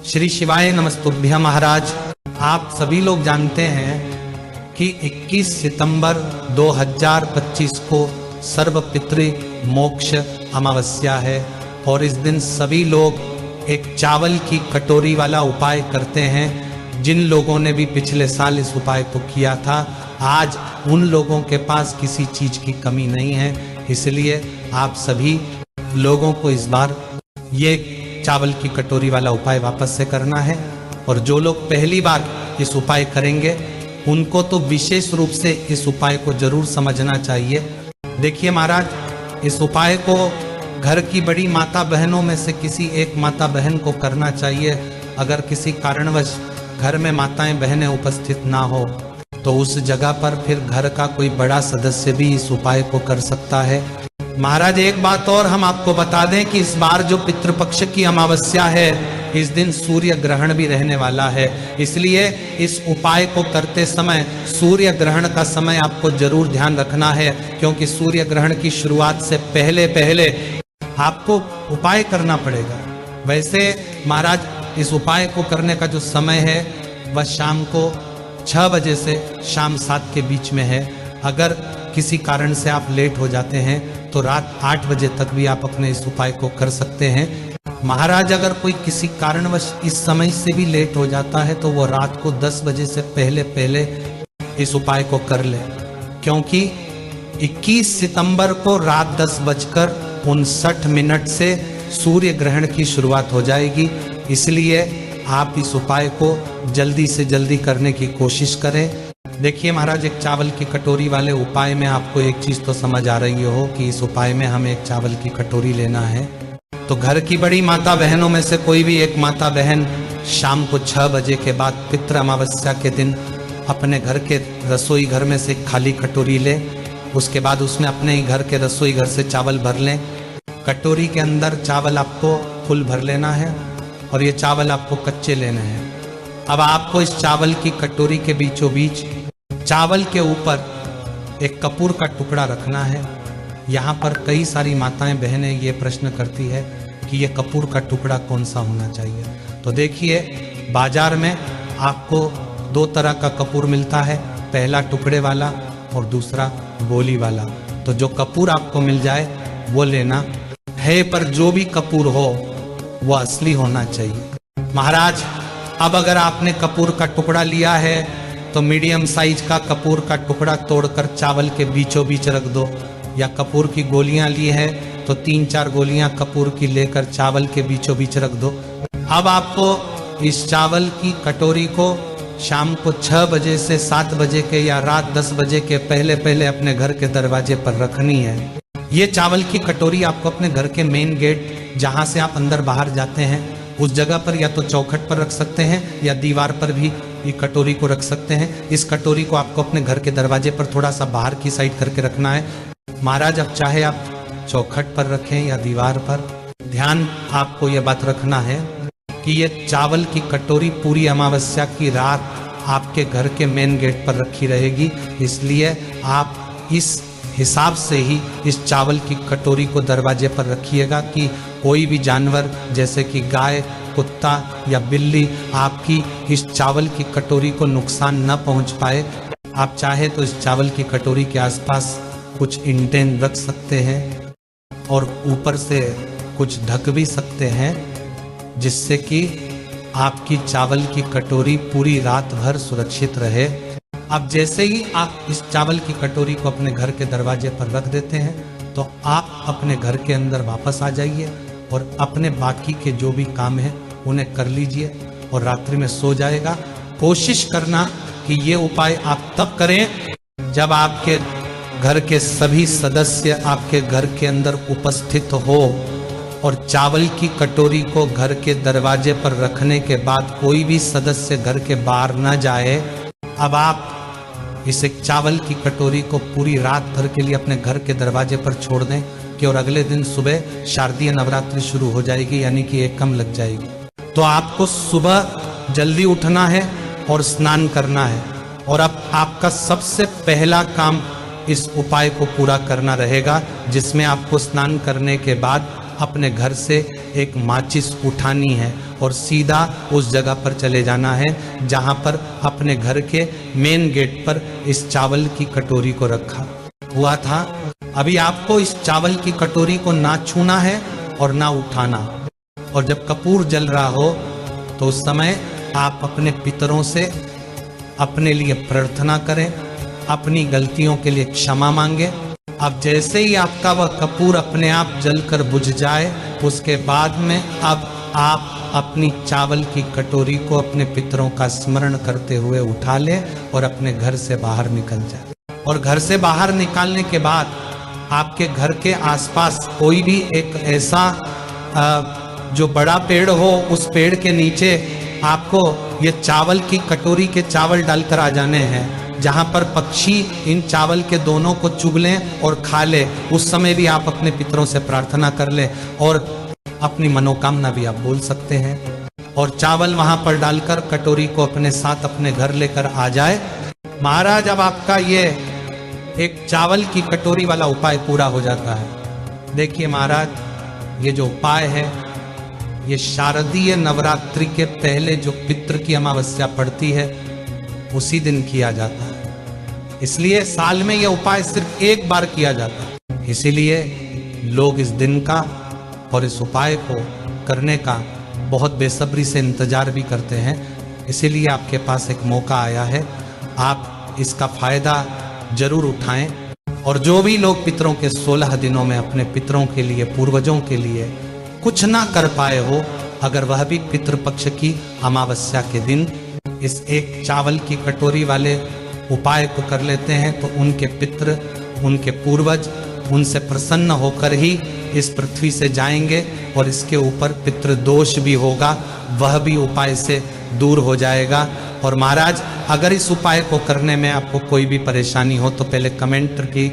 श्री शिवाय नमस्तुभ्यं। महाराज, आप सभी लोग जानते हैं कि 21 सितंबर 2025 को सर्वपितृ मोक्ष अमावस्या है और इस दिन सभी लोग एक चावल की कटोरी वाला उपाय करते हैं। जिन लोगों ने भी पिछले साल इस उपाय को किया था, आज उन लोगों के पास किसी चीज की कमी नहीं है। इसलिए आप सभी लोगों को इस बार ये चावल की कटोरी वाला उपाय वापस से करना है। और जो लोग पहली बार इस उपाय करेंगे उनको तो विशेष रूप से इस उपाय को जरूर समझना चाहिए। देखिए महाराज, इस उपाय को घर की बड़ी माता बहनों में से किसी एक माता बहन को करना चाहिए। अगर किसी कारणवश घर में माताएं बहनें उपस्थित ना हो तो उस जगह पर फिर घर का कोई बड़ा सदस्य भी इस उपाय को कर सकता है। महाराज, एक बात और हम आपको बता दें कि इस बार जो पितृपक्ष की अमावस्या है, इस दिन सूर्य ग्रहण भी रहने वाला है। इसलिए इस उपाय को करते समय सूर्य ग्रहण का समय आपको जरूर ध्यान रखना है, क्योंकि सूर्य ग्रहण की शुरुआत से पहले पहले आपको उपाय करना पड़ेगा। वैसे महाराज, इस उपाय को करने का जो समय है वह शाम को 6 बजे से शाम 7 के बीच में है। अगर किसी कारण से आप लेट हो जाते हैं तो रात 8 बजे तक भी आप अपने इस उपाय को कर सकते हैं। महाराज, अगर कोई किसी कारणवश इस समय से भी लेट हो जाता है तो वो रात को 10 बजे से पहले पहले इस उपाय को कर ले, क्योंकि 21 सितंबर को रात 10:59 से सूर्य ग्रहण की शुरुआत हो जाएगी। इसलिए आप इस उपाय को जल्दी से जल्दी करने की कोशिश करें। देखिए महाराज, एक चावल की कटोरी वाले उपाय में आपको एक चीज तो समझ आ रही हो कि इस उपाय में हमें एक चावल की कटोरी लेना है। तो घर की बड़ी माता बहनों में से कोई भी एक माता बहन शाम को 6 बजे के बाद पितृ अमावस्या के दिन अपने घर के रसोई घर में से खाली कटोरी ले। उसके बाद उसमें अपने ही घर के रसोई घर से चावल भर लें। कटोरी के अंदर चावल आपको फुल भर लेना है और ये चावल आपको कच्चे लेने हैं। अब आपको इस चावल की कटोरी के बीचों बीच चावल के ऊपर एक कपूर का टुकड़ा रखना है। यहाँ पर कई सारी माताएं बहनें ये प्रश्न करती है कि ये कपूर का टुकड़ा कौन सा होना चाहिए। तो देखिए, बाजार में आपको 2 तरह का कपूर मिलता है, पहला टुकड़े वाला और दूसरा गोली वाला। तो जो कपूर आपको मिल जाए वो लेना है, पर जो भी कपूर हो वो असली होना चाहिए। महाराज, अब अगर आपने कपूर का टुकड़ा लिया है तो मीडियम साइज का कपूर का टुकड़ा तोड़कर चावल के बीचों बीच रख दो, या कपूर की गोलियां ली है तो 3-4 गोलियां कपूर की लेकर चावल के बीचों बीच रख दो। अब आपको इस चावल की कटोरी को शाम को 6 बजे से 7 बजे के या रात 10 बजे के पहले पहले अपने घर के दरवाजे पर रखनी है। ये चावल की कटोरी आपको अपने घर के मेन गेट, जहां से आप अंदर बाहर जाते हैं, उस जगह पर या तो चौखट पर रख सकते हैं या दीवार पर भी ये कटोरी को रख सकते हैं। इस कटोरी को आपको अपने घर के दरवाजे पर थोड़ा सा बाहर की साइड करके रखना है। महाराज, अब चाहे आप चौखट पर रखें या दीवार पर, ध्यान आपको यह बात रखना है कि ये चावल की कटोरी पूरी अमावस्या की रात आपके घर के मेन गेट पर रखी रहेगी। इसलिए आप इस हिसाब से ही इस चावल की कटोरी को दरवाजे पर रखिएगा कि कोई भी जानवर जैसे कि गाय, कुत्ता या बिल्ली आपकी इस चावल की कटोरी को नुकसान न पहुंच पाए। आप चाहे तो इस चावल की कटोरी के आसपास कुछ ईंटें रख सकते हैं और ऊपर से कुछ ढक भी सकते हैं, जिससे कि आपकी चावल की कटोरी पूरी रात भर सुरक्षित रहे। अब जैसे ही आप इस चावल की कटोरी को अपने घर के दरवाजे पर रख देते हैं तो आप अपने घर के अंदर वापस आ जाइए और अपने बाकी के जो भी काम है उन्हें कर लीजिए और रात्रि में सो जाएगा। कोशिश करना कि ये उपाय आप तब करें जब आपके घर के सभी सदस्य आपके घर के अंदर उपस्थित हो और चावल की कटोरी को घर के दरवाजे पर रखने के बाद कोई भी सदस्य घर के बाहर न जाए। अब आप इस एक चावल की कटोरी को पूरी रात भर के लिए अपने घर के दरवाजे पर छोड़ दें कि और अगले दिन सुबह शारदीय नवरात्रि शुरू हो जाएगी, यानी कि एकम लग जाएगी। तो आपको सुबह जल्दी उठना है और स्नान करना है, और अब आपका सबसे पहला काम इस उपाय को पूरा करना रहेगा, जिसमें आपको स्नान करने के बाद अपने घर से एक माचिस उठानी है और सीधा उस जगह पर चले जाना है जहाँ पर अपने घर के मेन गेट पर इस चावल की कटोरी को रखा हुआ था। अभी आपको इस चावल की कटोरी को ना छूना है और ना उठाना। और जब कपूर जल रहा हो तो उस समय आप अपने पितरों से अपने लिए प्रार्थना करें, अपनी गलतियों के लिए क्षमा मांगे। अब जैसे ही आपका वह कपूर अपने आप जलकर बुझ जाए, उसके बाद में अब आप अपनी चावल की कटोरी को अपने पितरों का स्मरण करते हुए उठा ले और अपने घर से बाहर निकल जाए। और घर से बाहर निकालने के बाद आपके घर के आसपास कोई भी एक ऐसा जो बड़ा पेड़ हो, उस पेड़ के नीचे आपको ये चावल की कटोरी के चावल डालकर आ जाने हैं, जहाँ पर पक्षी इन चावल के दोनों को चुग लें और खा ले। उस समय भी आप अपने पितरों से प्रार्थना कर ले और अपनी मनोकामना भी आप बोल सकते हैं। और चावल वहां पर डालकर कटोरी को अपने साथ अपने घर लेकर आ जाए। महाराज, अब आपका ये एक चावल की कटोरी वाला उपाय पूरा हो जाता है। देखिए महाराज, ये जो उपाय है ये शारदीय नवरात्रि के पहले जो पितृ की अमावस्या पड़ती है उसी दिन किया जाता है। इसलिए साल में यह उपाय सिर्फ एक बार किया जाता है। इसीलिए लोग इस दिन का और इस उपाय को करने का बहुत बेसब्री से इंतजार भी करते हैं। इसीलिए आपके पास एक मौका आया है, आप इसका फायदा जरूर उठाएं। और जो भी लोग पितरों के 16 दिनों में अपने पितरों के लिए, पूर्वजों के लिए कुछ ना कर पाए हो, अगर वह भी पितृपक्ष की अमावस्या के दिन इस एक चावल की कटोरी वाले उपाय को कर लेते हैं तो उनके पितृ, उनके पूर्वज उनसे प्रसन्न होकर ही इस पृथ्वी से जाएंगे और इसके ऊपर पितृदोष भी होगा, वह भी उपाय से दूर हो जाएगा। और महाराज, अगर इस उपाय को करने में आपको कोई भी परेशानी हो तो पहले कमेंट की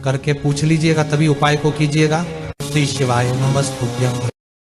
करके पूछ लीजिएगा, तभी उपाय को कीजिएगा। श्री शिवाय नमस्तुभ्यं।